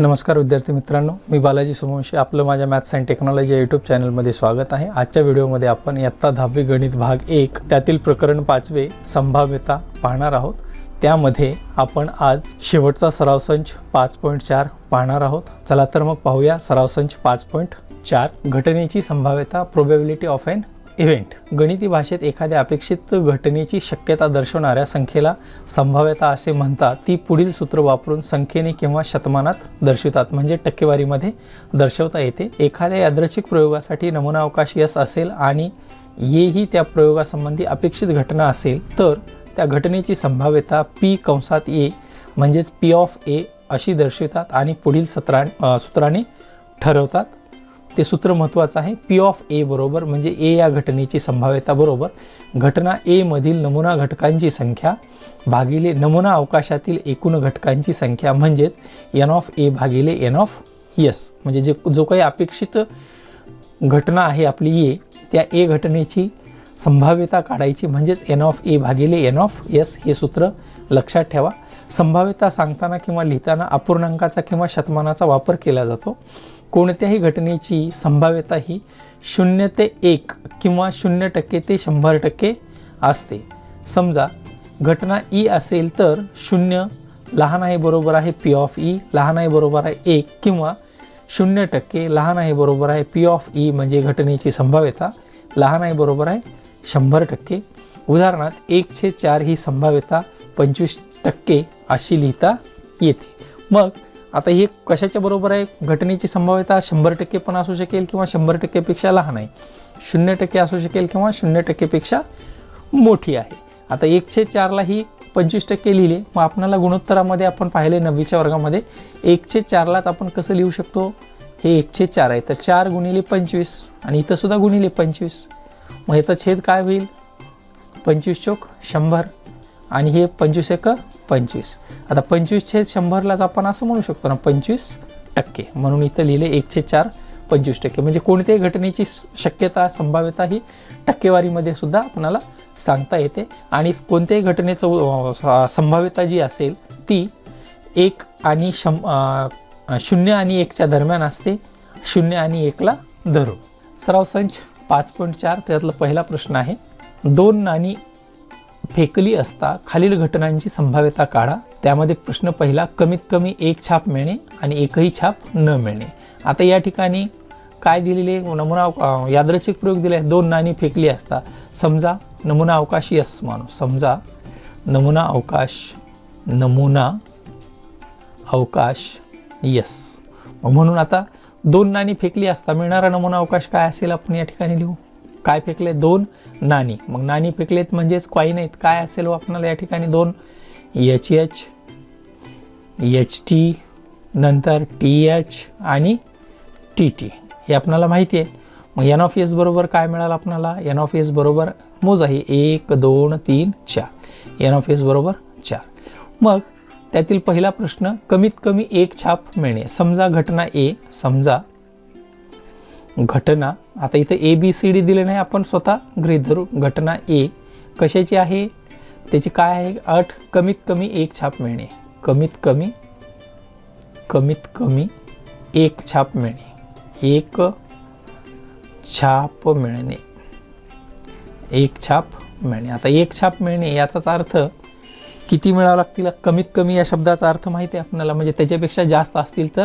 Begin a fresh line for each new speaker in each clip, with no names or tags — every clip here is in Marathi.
नमस्कार विद्यार्थी मित्रांनो, मी बालाजी सोमवंशी आपलं माझ्या मॅथ्स अँड टेक्नॉलॉजी यूट्यूब चॅनलमध्ये स्वागत आहे। आजच्या व्हिडिओमध्ये आपण इयत्ता 10वी गणित भाग 1 त्यातील प्रकरण 5वे संभाव्यता पाहणार आहोत। त्यामध्ये आपण आज शेवटचा सराव संच 5.4 पाहणार आहोत। चला तर मग पाहूया सराव संच 5.4 घटनेची संभाव्यता प्रोबॅबिलिटी ऑफ एन इव्हेंट। गणिती भाषेत एखाद्या अपेक्षित घटनेची शक्यता दर्शवणाऱ्या संख्येला संभाव्यता असे म्हणतात। ती पुढील सूत्र वापरून संख्येने किंवा शतमानात दर्शवतात, म्हणजे टक्केवारीमध्ये दर्शवता येते। एखाद्या यादृच्छिक प्रयोगासाठी नमुना अवकाश S असेल आणि ये ही त्या प्रयोगासंबंधी अपेक्षित घटना असेल तर त्या घटनेची संभाव्यता P कंसात A म्हणजेच P ऑफ A अशी दर्शवतात आणि पुढील सूत्राने ठरवतात। ते सूत्र महत्त्वाचं आहे। P ऑफ A बरोबर म्हणजे A या घटनेची संभाव्यता बरोबर घटना A मधील नमुना घटकांची संख्या भागिले नमुना अवकाशातील एकूण घटकांची संख्या म्हणजेच N ऑफ A भागिले N ऑफ S। म्हणजे जो काही अपेक्षित घटना आहे आपली A, त्या A घटनेची संभाव्यता काढायची म्हणजेच N ऑफ A भागिले N ऑफ S हे सूत्र लक्षात ठेवा। संभाव्यता सांगताना किंवा लिहिताना अपूर्णांकाचा किंवा शतमानाचा वापर केला जातो। कोणत्याही घटनेची संभाव्यता ही 0 ते 1 किंवा 0% ते 100% असते। समजा घटना E असेल तर 0 लहान आहे बरोबर आहे P ऑफ E, लहान आहे बरोबर आहे 1 किंवा 0% लहान आहे बरोबर आहे P ऑफ E म्हणजे घटनेची संभाव्यता लहान आहे बरोबर आहे 100%। उदाहरणार्थ 1/4 ही संभाव्यता 25% अशी लिहिता येते। मग आता हे कशाच्या बरोबर आहे? घटनेची संभाव्यता 100% पण असू शकेल किंवा 100% पेक्षा लहान आहे, 0% असू शकेल किंवा 0% पेक्षा मोठी आहे। आता 1/4 ला ही 25% लिहिले, मग आपल्याला गुणोत्तरामध्ये आपण पाहिले 9वीच्या वर्गामध्ये 1/4 लाच आपण कसं लिहू शकतो? हे 1/4 आहे तर 4 गुणिले 25 आणि इथं सुद्धा गुणिले 25, मग याचा छेद काय होईल? 25 चौक 100 आणि हे 25 एक 25। आता 25/100 लाच आपण असं म्हणू शकतो ना 25%, म्हणून इथं लिहिले 1/4 25%। म्हणजे कोणत्याही घटनेची शक्यता संभाव्यता ही टक्केवारीमध्ये सुद्धा आपल्याला सांगता येते आणि कोणत्याही घटनेचं संभाव्यता जी असेल ती 1 आणि 0 आणि 1च्या दरम्यान असते। 0 आणि 1 ला धरू। सराव संच 5.4 त्यातला पहिला प्रश्न आहे, 2 नाणी फेकली असता खालील घटनांची संभाव्यता काढा। त्यामध्ये प्रश्न पहिला, कमीत कमी 1 छाप मिळणे आणि एकही छाप न मिळणे। आता या ठिकाणी काय दिलेले? नमुना यादृच्छिक प्रयोग दिले, 2 नाणी फेकली असता। समजा नमुना अवकाश S मानू, समजा नमुना अवकाश S म्हणून आता 2 नाणी फेकली असता मिळणारा नमुना अवकाश काय असेल आपण या ठिकाणी लिहू। काय फेकले? 2 नाणी। मग नाणी फेकलेत म्हणजेच कॉईन आहेत, काय असेल आपल्याला या ठिकाणी 2 HH HT नंतर TH आणि TT हे आपल्याला माहिती आहे। मग N ऑफ S बरोबर काय मिळालं आपल्याला? N ऑफ S बरोबर मोज आहे 1 2 3 4, N ऑफ S बरोबर 4। मग त्यातील पहिला प्रश्न, कमीत कमी 1 छाप मिळणे। समजा घटना A, समजा घटना, आता इथे ABCD दिले नाही, आपण स्वतः गृहीत धरू। घटना A कशाची आहे? त्याची काय आहे अट? कमीत कमी 1 छाप मिळणे। कमीत कमी 1 छाप मिळणे, 1 छाप मिळणे, 1 छाप मिळणे। आता 1 छाप मिळणे याचाच अर्थ किती मिळावं लागतील? कमीत कमी या शब्दाचा अर्थ माहिती आहे आपल्याला, म्हणजे त्याच्यापेक्षा जास्त असतील तर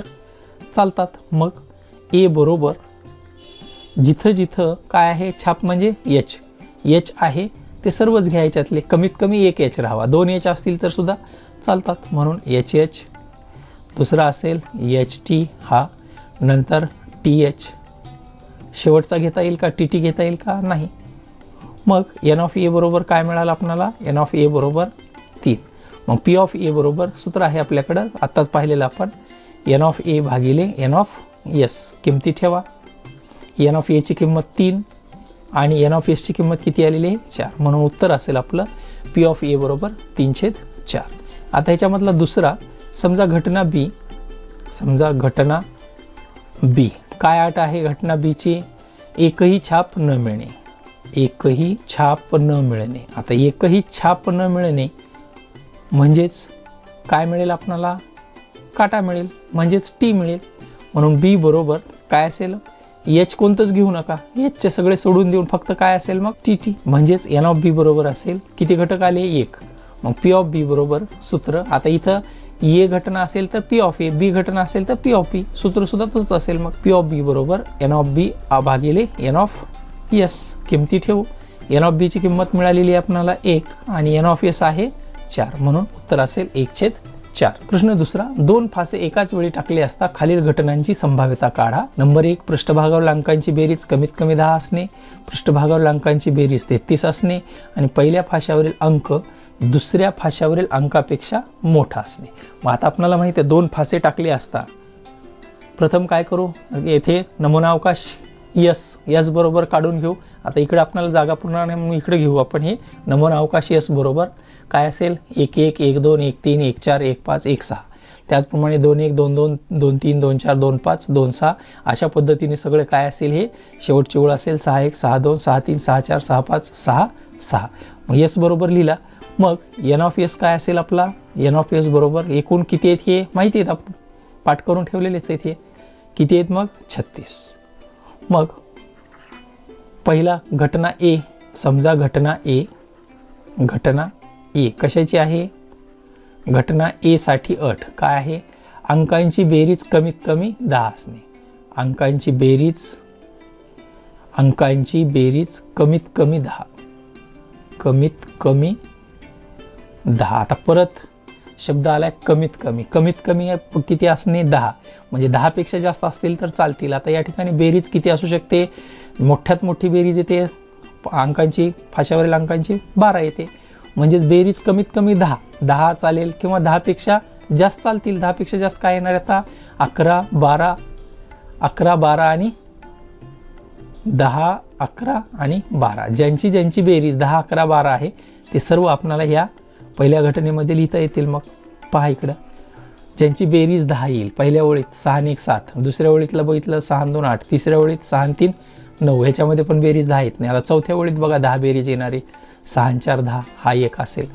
चालतात। मग A बरोबर जिथं जिथं काय आहे छाप म्हणजे H आहे ते सर्वच घ्यायच्यातले कमीत कमी 1 H राहावा, 2 H असतील तर सुद्धा चालतात, म्हणून HH। दुसरा असेल HT हा, नंतर TH। शेवटचा घेता येईल का? TT घेता येईल का? नाही। मग N ऑफ A बरोबर काय मिळालं आपल्याला? N ऑफ A बरोबर 3। मग P ऑफ A बरोबर सूत्र आहे आपल्याकडं आत्ताच पाहिलेलं आपण, N ऑफ A भागिले N ऑफ S। किमती ठेवा, N ऑफ A ची किंमत 3 आणि N ऑफ S ची किंमत किती आलेली आहे? 4, म्हणून उत्तर असेल आपलं P ऑफ A बरोबर 3/4। आता ह्याच्यामधला दुसरा, समजा घटना B, काय अट आहे घटना B ची? एकही छाप न मिळणे, एकही छाप न मिळणे। आता एकही छाप न मिळणे म्हणजेच काय मिळेल आपल्याला? काटा मिळेल म्हणजेच टी मिळेल. म्हणून बी बरोबर काय असेल, एच कोणतंच घेऊ नका, एचचे सगळे सोडून देऊन फक्त काय असेल मग टी टी. म्हणजेच एन ऑफ बी बरोबर असेल किती घटक आले, एक. मग पी ऑफ बी बरोबर सूत्र, आता इथं ए घटना असेल तर पी ऑफ ए, बी घटना असेल तर पी ऑफ बी, सूत्र सुद्धा तसंच असेल. मग पी ऑफ बी बरोबर एन ऑफ बी भागिले एन ऑफ एस. किमती ठेवू. एन ऑफ बीची किंमत मिळालेली आहे आपल्याला 1 आणि एन ऑफ एस आहे 4, म्हणून उत्तर असेल 1/4. प्रश्न दुसरा, 2 फासे एकाच वेळी टाकले असता खालील घटनांची संभाव्यता काढा. नंबर 1, पृष्ठभागावरील अंकांची बेरीज कमीत कमी 10 असणे, पृष्ठभागावरील अंकांची बेरीज 33 असणे आणि पहिल्या फाशावरील अंक दुसऱ्या फाशावरील अंकापेक्षा मोठा असणे. मग आता आपल्याला माहिती आहे 2 फासे टाकले असता, प्रथम काय करू, येथे नमुना अवकाश यस बरोबर काढून घेऊ. आता इकडे आपल्याला जागा पूर्ण नाही म्हणून इकडे घेऊ आपण हे नमुना अवकाश यस बरोबर काय असेल, 1 1 1 2 1 3 1 4 1 5 1 6. त्याचप्रमाणे 2 1 2 2 2 3 2 4 2 5 2 6 अशा पद्धतीने सगळे काय असेल, हे शेवटची ओळ असेल 6 1 6 2 6 3 6 4 6 5 6 6. मग यस बरोबर लिहिला. मग एन ऑफ एस काय असेल आपला, एन ऑफ एस बरोबर एकूण किती आहेत हे माहिती आहेत, आपण पाठ करून ठेवलेलेच आहेत. हे किती आहेत मग 36. मग पहिला घटना ए, समजा घटना ए कशाची आहे, घटना ए साठी अट काय आहे, अंकांची बेरीज कमीत कमी 10 असणे. अंकांची बेरीज कमीत कमी 10, कमीत कमी 10. आता परत शब्द आलाय कमीत कमी किती असणे 10, म्हणजे 10 पेक्षा जास्त असतील तर चालतील. आता या ठिकाणी बेरीज किती असू शकते, मोठ्यात मोठी बेरीज येते अंकांची, फाशावरील अंकांची 12 येते. म्हणजेच बेरीज कमीत कमी 10 चालेल किंवा 10 पेक्षा जास्त चालतील. 10 पेक्षा जास्त काय येणार आता, 11 12 आणि 10 11 आणि 12. ज्यांची बेरीज 10 11 12 आहे ते सर्व आपल्याला ह्या पहिल्या घटनेमध्ये लिहिता येतील. मग पहा इकडं, ज्यांची बेरीज 10 येईल पहिल्या ओळीत 6 आणि 1 7, दुसऱ्या ओळीतलं बघितलं 6 आणि 2 8, तिसऱ्या ओळीत 6 आणि 3 9, ह्याच्यामध्ये पण बेरीज 10 येत नाही. आता चौथ्या ओळीत बघा 10 बेरीज येणारी, 6 आणि 4 10, हा एक असेल.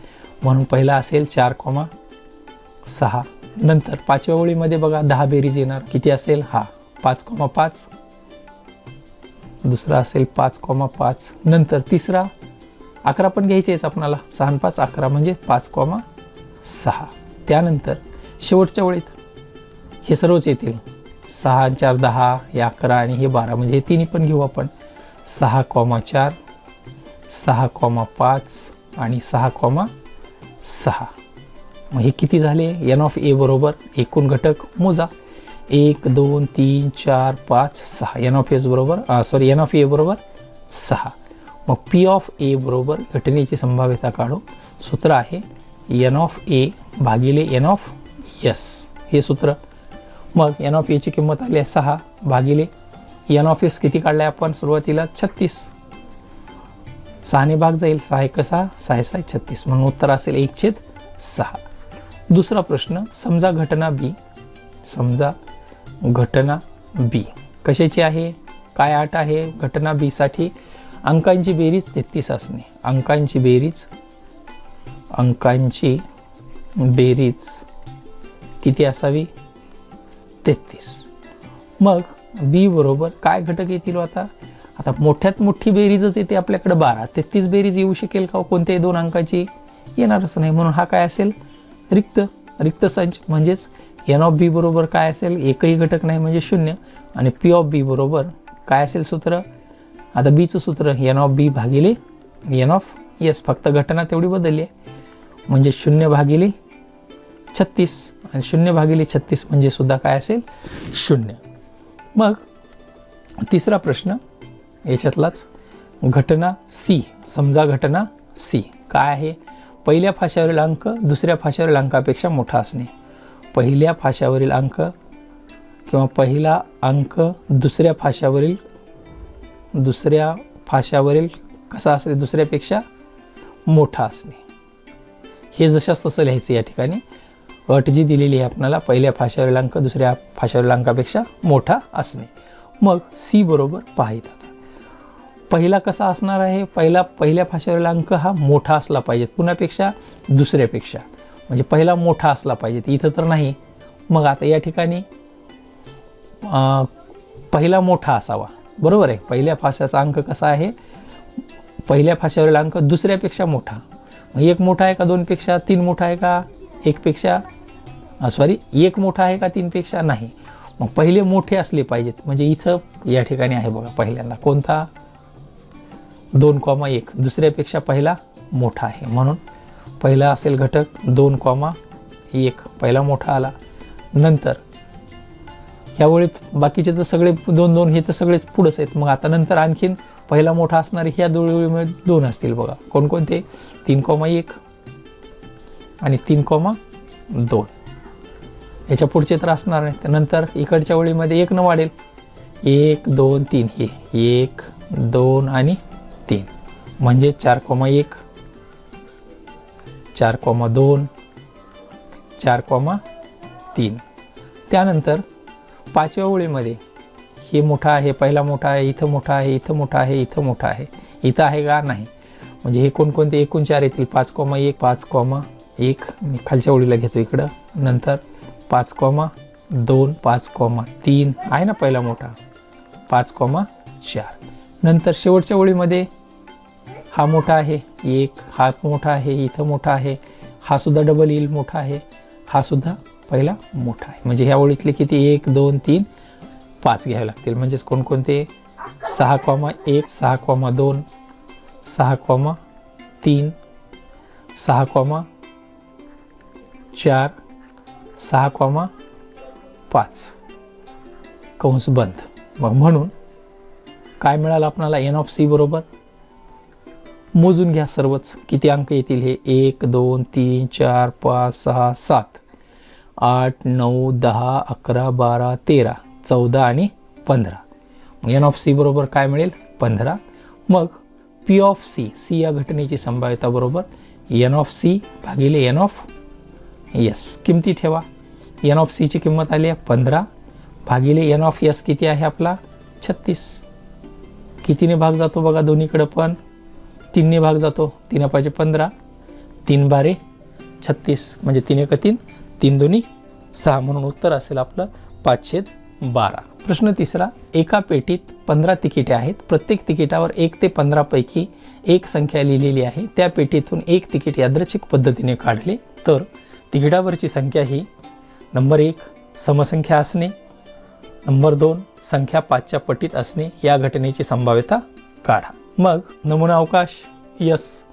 म्हणून पहिला असेल 4,6. नंतर 5व्या ओळीमध्ये बघा 10 बेरीज येणार, किती असेल, हा 5,5. दुसरा असेल 5,5. नंतर तिसरा 11 पण घ्यायचेच आपणाला, 6 आणि 5 11 म्हणजे 5,6. त्यानंतर शेवटच्या ओळीत हे सर्वच येतील, 6 आणि 4 10, हे 11 आणि हे 12, म्हणजे हे तिन्ही पण घेऊ आपण, 6,4 6,5 आणि 6,6. मग हे किती झाले, एन ऑफ ए बरोबर एकूण घटक मोजा, 1 2 3 4 5 6. एन ऑफ एस बरोबर एन ऑफ ए बरोबर 6. मग पी ऑफ ए बरोबर घटनेची संभाव्यता काढू. सूत्र आहे एन ऑफ ए भागिले एन ऑफ एस, हे सूत्र. मग एन ऑफ एची किंमत आली आहे 6 भागिले एन ऑफ एस किती काढलाय आपण सुरुवातीला 36. 6 ने भाग जाईल, 6 1 6, 6 6 36, म्हणून उत्तर असेल 1/6. दुसरा प्रश्न, समजा घटना बी कशाची आहे, काय अट आहे घटना बी साठी, अंकांची बेरीज 33 असणे. अंकांची बेरीज किती असावी, 33. मग बी बरोबर काय घटक येतील आता मोठ्यात मोठी बेरीजच येते आपल्याकडे 12. 33 बेरीज येऊ शकेल का कोणत्याही 2 अंकाची, येणारच नाही. म्हणून हा काय असेल, रिक्त संच. म्हणजेच एन ऑफ बी बरोबर काय असेल, एकही घटक नाही म्हणजे 0. आणि पी ऑफ बी बरोबर काय असेल सूत्र, आता बीचं सूत्र एन ऑफ बी भागिले एन ऑफ एस, फक्त घटना तेवढी बदलली आहे. म्हणजे 0 भागिले 36 आणि 0 भागिले 36 म्हणजे सुद्धा काय असेल 0. मग तिसरा प्रश्न याच्यातलाच, घटना सी. समजा घटना सी काय आहे, पहिल्या फाशावरील अंक दुसऱ्या फाशावरील अंकापेक्षा मोठा असणे. पहिल्या फाशावरील अंक किंवा पहिला अंक दुसऱ्या फाशावरील कसा असेल, दुसऱ्यापेक्षा मोठा असणे. हे जशाच तसं लिहायचं या ठिकाणी. अट जी दिलेली आहे आपल्याला, पहिल्या फाशावरील अंक दुसऱ्या फाशावरील अंकापेक्षा मोठा असणे. मग सी बरोबर पाहायचं. पहिला कसा असणार आहे, पहिल्या फाशावरील अंक हा मोठा असला पाहिजे पुण्यापेक्षा दुसऱ्यापेक्षा, म्हणजे पहिला मोठा असला पाहिजे. इथं तर नाही, मग आता या ठिकाणी पहिला मोठा असावा, बरोबर आहे. पहिल्या फाशाचा अंक कसा आहे, पहिल्या फाशावरील अंक दुसऱ्यापेक्षा मोठा. मग एक मोठा आहे का दोनपेक्षा, तीन मोठा आहे का एकपेक्षा, एक मोठा आहे का तीनपेक्षा, नाही. मग पहिले मोठे असले पाहिजेत. म्हणजे इथं या ठिकाणी आहे बघा पहिल्यांदा कोणता, 2,1, दुसऱ्यापेक्षा पहिला मोठा आहे म्हणून पहिला असेल घटक 2,1, पहिला मोठा आला. नंतर ह्या ओळीत बाकीचे तर सगळे 2 2 हे तर सगळेच पुढंच आहेत. मग आता नंतर आणखीन पहिला मोठा असणारे ह्या ओळीमध्ये 2 असतील बघा, कोणकोणते, 3,1 आणि 3,2. याच्या पुढचे तर असणार नाही. त्यानंतर इकडच्या ओळीमध्ये 1 न वाढेल, 1 2 3, हे 1 2 आणि 3 म्हणजे 4,1, 4,2, 4,3. त्यानंतर 5व्या ओळीमध्ये हे मोठा आहे, पहिला मोठा आहे, इथं मोठा आहे, इथं मोठा आहे, इथं मोठा आहे, इथं आहे का नाही. म्हणजे हे कोणकोणते एकूण 4 येतील, 5,1, 5,1 मी खालच्या ओळीला घेतो इकडं. नंतर 5,2, 5,3 आहे ना पहिला मोठा, 5,4. नंतर शेवटच्या ओळीमध्ये हा मोठा आहे 1, हा मोठा आहे, इथं मोठा आहे, हा सुद्धा डबल येईल मोठा आहे, हा सुद्धा पहिला मोठा आहे. म्हणजे ह्या ओळीतले किती, 1 2 3 5 घ्यावे लागतील. म्हणजेच कोणकोणते, 6,1, 6,2, 6,3, 6,4, 6,5 कंस बंद. मग म्हणून काय मिळालं आपल्याला, NC बरोबर, मोजून घ्या सर्वच किती अंक येतील हे, 1 2 3 4 5 6 7 8 9 10 11 12 13 14 आणि 15. मग NC बरोबर काय मिळेल, 15. मग P(C), C या घटनेची संभाव्यता बरोबर NC भागिले NS. किमती ठेवा. NC ची किंमत आली आहे 15 भागिले NS किती आहे आपला, 36. कितीने भाग जातो बघा, दोन्हीकडे पण 3ने भाग जातो, 3 पाहिजे 15, 3 बारे 36, म्हणजे 3 1 3, 3 2 6, म्हणून उत्तर असेल आपलं 5/12. प्रश्न तिसरा, एका पेटीत 15 तिकिटे आहेत. प्रत्येक तिकिटावर 1 ते 15 पैकी एक संख्या लिहिलेली आहे. त्या पेटीतून एक तिकीट यादृच्छिक पद्धतीने काढले तर तिकिटावरची संख्या ही नंबर 1 समसंख्या असणे, नंबर 2 संख्या 5च्या पटीत असणे. या घटनेची संभाव्यता काढा. मग नमुना अवकाश यस.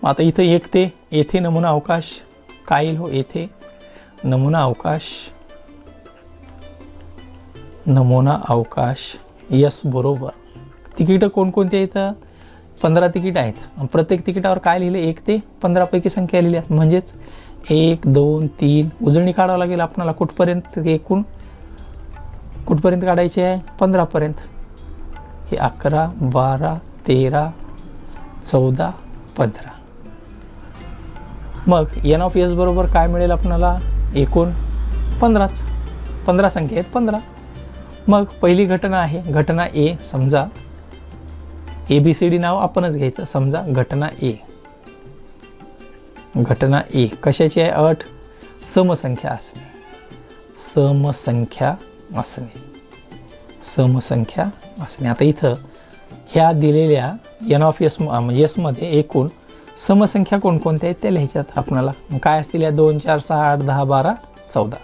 मग आता इथं 1 ते येथे नमुना अवकाश काय येईल हो, येथे नमुना अवकाश यस बरोबर. तिकीटं कोणकोणती आहेत, 15 तिकीट आहेत. प्रत्येक तिकिटावर काय लिहिले, 1 ते 15 पैकी संख्या लिहिली आहेत. म्हणजेच 1 2 3 उजळणी काढावं लागेल आपल्याला. कुठपर्यंत, एकूण कुठपर्यंत काढायची आहे, 15 पर्यंत. हे 11 12 13 14 15. मग NS बरोबर काय मिळेल आपल्याला, एकूण 15च, 15 संख्या आहेत 15. मग पहिली घटना आहे घटना A. समजा ABCD नाव आपणच घ्यायचं. समजा घटना A. घटना A कशाची आहे, अट समसंख्या असणे. समसंख्या असणे. आता इथं ह्या दिलेल्या NS मध्ये एकूण समसंख्या कोणकोणत्या आहेत त्या लिहायच्यात आपल्याला. काय असतील या, 2 4 6 8 10 12 14.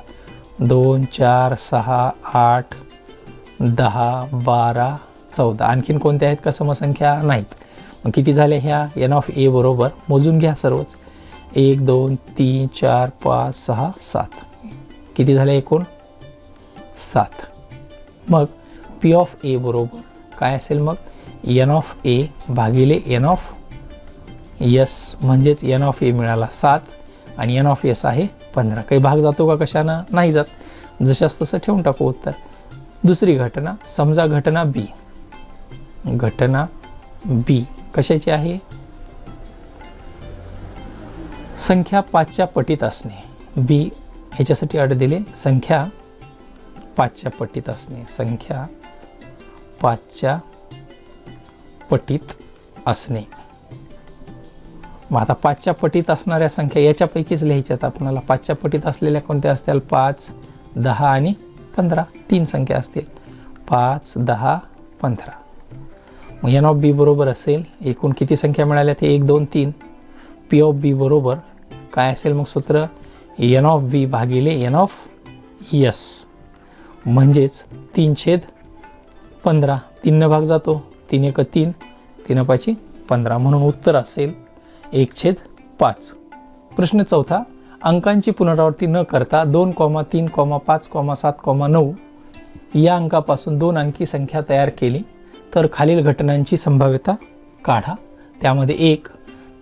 2 4 6 8 10 12 14. आणखीन कोणत्या आहेत का समसंख्या, नाहीत. मग किती झाल्या ह्या, NA बरोबर मोजून घ्या सर्वच. 1 2 3 4 5 6 7. किती झाले एकूण, 7. मग P(A) बरोबर काय असेल मग, NA भागिले NS. म्हणजेच NA मिळाला 7 आणि NS आहे 15. काही भाग जातो का कशानं, नाही जात. जशास तसं ठेवून टाकू उत्तर. दुसरी घटना, समजा घटना B. घटना B कशाची आहे, संख्या 5च्या पटीत असणे. B ह्याच्यासाठी अट दिले, संख्या 5च्या पटीत असणे. संख्या 5च्या पटीत असणे. मग आता 5च्या पटीत असणाऱ्या संख्या याच्यापैकीच लिहायच्यात आपल्याला. 5च्या पटीत असलेल्या कोणत्या असतील, 5 10 आणि 15 तीन संख्या असतील. 5, 10, 15. मग एन ऑफ बी बरोबर असेल, एकूण किती संख्या मिळाल्या ते 1, 2, 3. पी ऑफ बी बरोबर काय असेल मग सूत्र, एन ऑफ बी भागिले एन ऑफ यस, म्हणजेच 3/15. 3 भाग जातो, 3 1 3, 3 5 15. म्हणून उत्तर असेल 1/5. प्रश्न चौथा, अंकांची पुनरावृत्ती न करता 2, 3, 5, 7, 9 या अंकापासून 2 अंकी संख्या तयार केली तर खालील घटनांची संभाव्यता काढा. त्यामध्ये 1,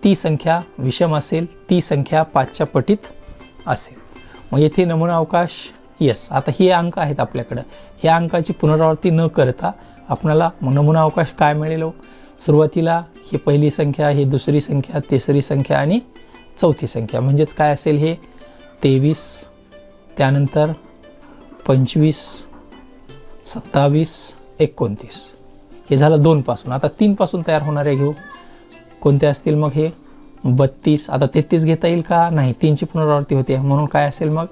ती संख्या विषम असेल, ती संख्या 5च्या पटीत असेल. मग येथे नमुना अवकाश यस. आता हे अंक आहेत आपल्याकडं, ह्या अंकाची पुनरावृत्ती न करता आपल्याला नमुना अवकाश काय मिळेल. सुरुवातीला ही पहिली संख्या, ही दुसरी संख्या, तिसरी संख्या आणि चौथी संख्या, म्हणजेच काय असेल हे 23, त्यानंतर 25, 27, 29. हे झालं 2 पासून. आता 3 पासून तयार होणारे घेऊ, कोणते असतील मग हे 32. आता 33 घेता येईल का, नाही, 3ची पुनरावृत्ती होते म्हणून काय असेल मग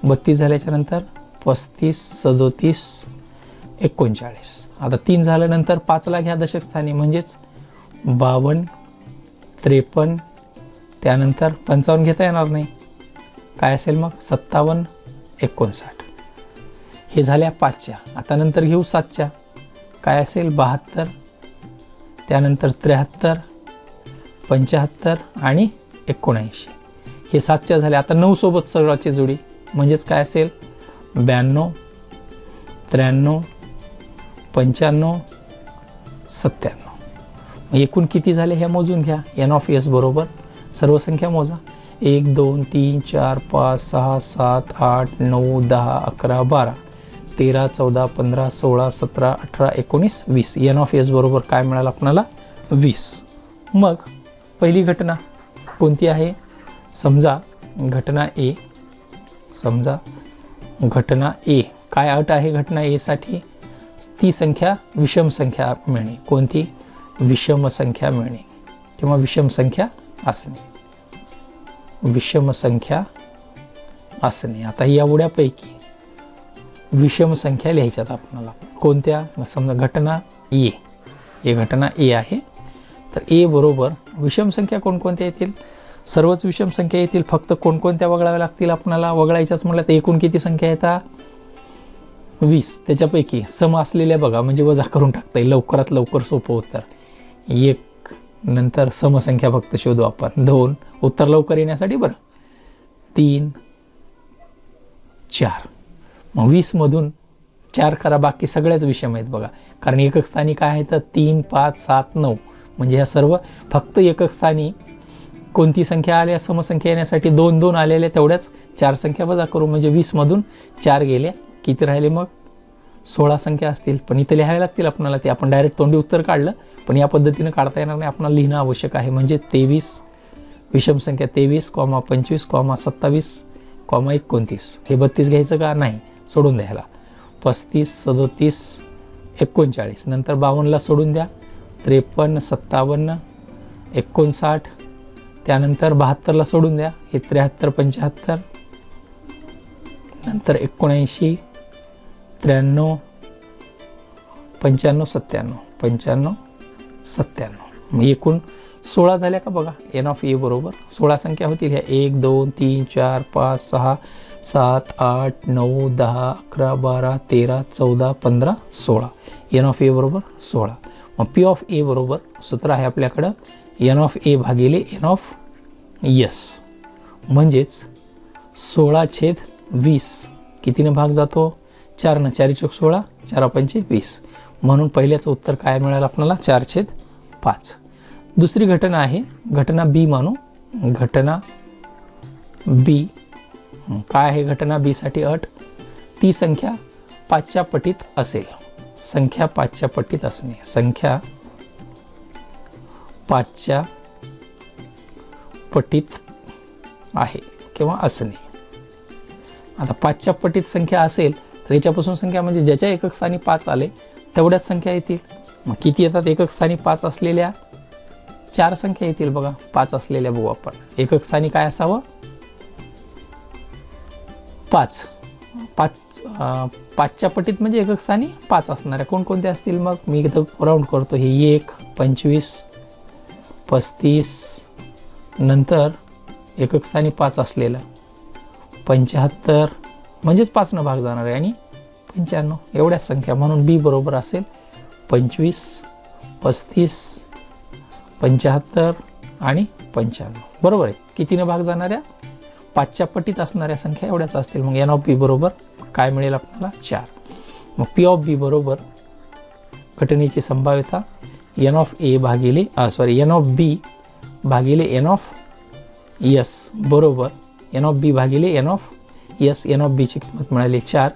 32 झाल्याच्या नंतर 35, 37, 39. आता 3 झाल्यानंतर 5ला घ्या दशक स्थानी, म्हणजेच 52, 53, त्यानंतर 55 घेता येणार नाही, काय असेल मग 57, 59. हे झाल्या 5च्या. आता नंतर घेऊ 7च्या, काय असेल 72, त्यानंतर 73, 75 आणि 79. हे 7च्या झाले. आता 9 सोबत सर्वाची जोडी, म्हणजेच काय असेल 92, 93, 95, 97. एकूण किती झाले हे मोजून घ्या. एन ऑफ एस बरोबर सर्व संख्या मोजा. 1, 2, 3, 4, 5, 6, 7, 8, 9, 10, 11, 12, 13, 14, 15, 16, 17, 18, 19, 20. एन ऑफ एस बरोबर काय मिळालं आपल्याला 20. मग पहिली घटना कोणती आहे, समजा घटना ए. समजा घटना ए, काय अट आहे घटना ए साठी, ती संख्या विषम संख्या मिळणे. कोणती, विषम संख्या मिळणे किंवा विषम संख्या असणे. विषम संख्या असणे. आता एवढ्यापैकी विषम संख्या लिहायच्यात आपल्याला. कोणत्या, समजा घटना ए, हे घटना ए आहे, तर ए बरोबर विषम संख्या कोणकोणत्या येतील, सर्वच विषम संख्या येतील. फक्त कोणकोणत्या वगळाव्या लागतील आपल्याला, वगळायच्याच म्हटलं तर एकूण किती संख्या येतात 20. त्याच्यापैकी सम असलेल्या बघा, म्हणजे वजा करून टाकता येईल, लवकरात लवकर सोपं उत्तर. 1 नंतर समसंख्या फक्त शोधू आपण. 2 उत्तर लवकर येण्यासाठी बरं. 3, 4. मग 20 मधून 4 करा, बाकी सगळ्याच विषम आहेत बघा, कारण एकक स्थानी काय आहे तर 3, 5, 7, 9. म्हणजे ह्या सर्व फक्त एकक स्थानी कोणती संख्या आल्या समसंख्या येण्यासाठी 2, 2 आलेल्या, तेवढ्याच 4 संख्या वजा करू, म्हणजे 20 मधून 4 गेल्या, किती राहिले मग 16 संख्या असतील. पण इथे लिहावे लागतील आपल्याला, ते आपण डायरेक्ट तोंडी उत्तर काढलं, पण या पद्धतीनं काढता येणार नाही, आपल्याला लिहिणं आवश्यक आहे. म्हणजे 23 विषम संख्या 23, 25, 27, 29. हे 32 घ्यायचं का नाही, सोडून द्यायला. 35, 37, 39. नंतर 52ला सोडून द्या. 53, 57, 59. त्यानंतर 72ला सोडून द्या. हे 73, 75. नंतर 79, 93, 95, 97, 95, 97. मग एकूण 16 झाल्या का बघा. एन ऑफ ए बरोबर 16 संख्या होतील ह्या. 1, 2, 3, 4, 5, 6, 7, 8, 9, 10, 11, 12, 13, 14, 15, 16. एन ऑफ ए बरोबर 16. मग पी ऑफ ए बरोबर सूत्र आहे आपल्याकडं एन ऑफ ए भागिले एन ऑफ यस, म्हणजेच 16/20. कितीनं भाग जातो 4 4 चौक 16, 4 पंचे 20. म्हणून पहिल्याचं उत्तर काय मिळालं आपल्याला 4/5. दुसरी घटना आहे घटना बी मानू. घटना बी काय आहे, घटना बी साठी अट, ती संख्या 5च्या पटीत असेल. संख्या 5च्या पटीत असणे, संख्या 5च्या पटीत आहे किंवा असणे. आता 5च्या पटीत संख्या असेल तर याच्यापासून संख्या म्हणजे ज्याच्या एकक स्थानी 5 आले तेवढ्याच संख्या येतील. मग किती येतात एकक स्थानी 5 असलेल्या, 4 संख्या येतील बघा. 5 असलेल्या बघू आपण. एकक स्थानी काय असावं 5. पाचच्या पटीत म्हणजे एकक स्थानी 5 असणाऱ्या कोणकोणत्या असतील? मग मी इथं राऊंड करतो. हे 1, 25, 35, नंतर एकक स्थानी 5 असलेलं 75, म्हणजेच 5 न भाग जाणार आहे, आणि 95 एवढ्याच संख्या. म्हणून बी बरोबर असेल 25, 35, 75 आणि 95. बरोबर आहे. कितीनं भाग जाणाऱ्या? 5च्या पटीत असणाऱ्या संख्या एवढ्याच असतील. मग एन ऑफ बी बरोबर काय मिळेल आपल्याला? 4. मग पी ऑफ बी बरोबर घटनेची संभाव्यता एन ऑफ ए भागिले एन ऑफ बी भागिले एन ऑफ एस बरोबर एन ऑफ बी भागिले n of S. N of बीची किंमत मिळाली 4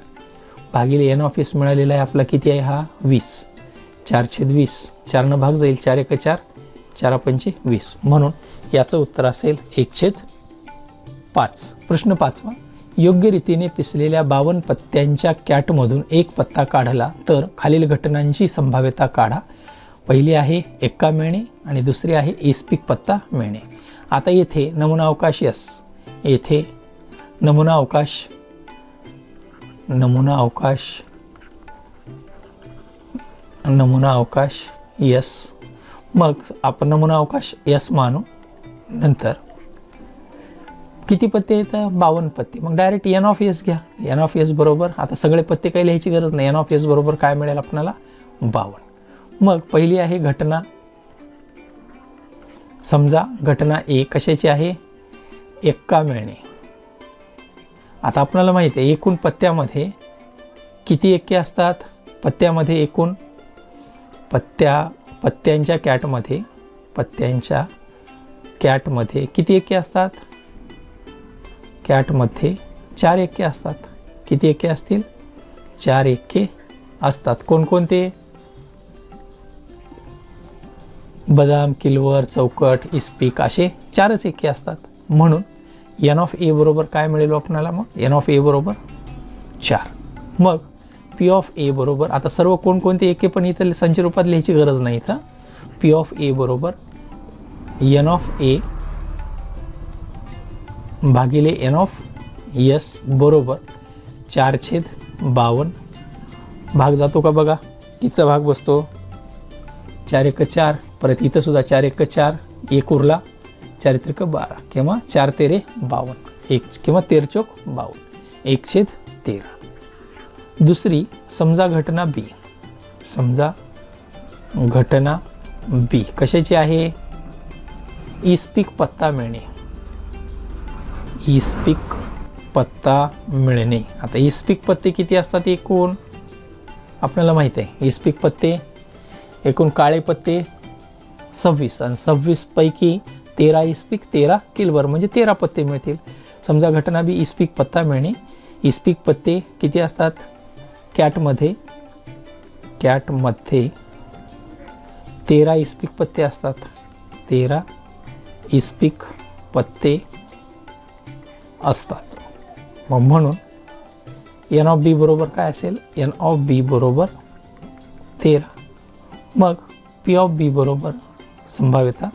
भागिले एन ऑफ एस मिळालेला आहे आपला किती आहे हा? 20. 4/20 4 भाग जाईल. 4 × 4 4 × 20. म्हणून याचं उत्तर असेल 1/5. प्रश्न 5वा. योग्य रीतीने पिसलेल्या 52 पत्त्यांच्या कॅटमधून एक पत्ता काढला तर खालील घटनांची संभाव्यता काढा. पहिली आहे एक्का मिळणे आणि दुसरी आहे इस्पिक पत्ता मिळणे. आता येथे नमुना अवकाश यस, येथे नमुना अवकाश यस. मग आपण नमुना अवकाश यस मानू. नंतर किती पत्ते येतात? 52 पत्ते. मग डायरेक्ट एन ऑफ एस घ्या. एन ऑफ एस बरोबर, आता सगळे पत्ते काही लिहायची गरज नाही, एन ऑफ एस बरोबर काय मिळेल आपल्याला? 52. मग पहिली आहे घटना. समजा घटना ए कशाची आहे? एक्का मिळणे. आता आपल्याला माहिती आहे एकूण पत्त्यामध्ये किती एक्के असतात? पत्त्यामध्ये एकूण पत्त्यांच्या कॅटमध्ये किती एक्के असतात? कॅटमध्ये 4 एक्के असतात. किती एक्के असतील? 4 एक्के असतात. कोणकोणते? बदाम, किलवर, चौकट, इस्पिक असे 4च एक्के असतात. म्हणून एन ऑफ ए बरोबर काय मिळेल आपल्याला? मग एन ऑफ ए बरोबर 4. मग पी ऑफ ए बरोबर, आता सर्व कोणकोणते एक्के पण इथं संच रूपात लिहायची गरज नाही. तर पी ऑफ ए बरोबर एन ऑफ ए भागिले एन ऑफ एस बरोबर 4/52. भाग जातो का बघा? कितीचा भाग बसतो? 4 × 4. परत इथं सुद्धा 4 × 4 1 उरला, 4 × 3 = 12 किंवा 4 × 13 = 52 1 किंवा 13 × 4 = 52 1/13. दुसरी समजा घटना बी कशाची आहे? इस्पिक पत्ता मिळणे. आता इस्पिक पत्ते किती असतात एकूण? आपल्याला माहिती आहे इस्पिक पत्ते एकूण काळे पत्ते 26 आणि 26 पैकी 13 इस्पिक 13 किलवर म्हणजे 13 पत्ते मिळतील. समजा घटना बी इस्पिक पत्ता मिळणे. इस्पिक पत्ते किती असतात? कॅटमध्ये 13 इस्पिक पत्ते असतात. 13 इस्पिक पत्ते असतात. मग म्हणून एन ऑफ बी बरोबर काय असेल? एन ऑफ बी बरोबर 13. मग पी ऑफ बी बरोबर संभाव्यता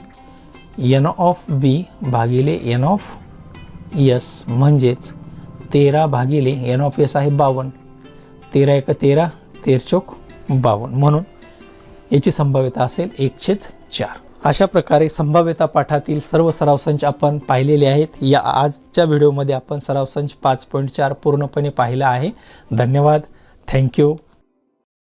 एन ऑफ बी भागिले एन ऑफ एस म्हणजेच 13 भागिले एन ऑफ एस आहे 52. 13 × 13 13 × 4 = 52. म्हणून याची संभाव्यता असेल 1/4. अशा प्रकारे संभाव्यता पाठातील सर्व सराव संच आपण पाहिलेले आहेत. या आजच्या व्हिडिओमध्ये आपण सराव संच 5.4 पूर्णपणे पाहिला आहे. धन्यवाद. थँक्यू.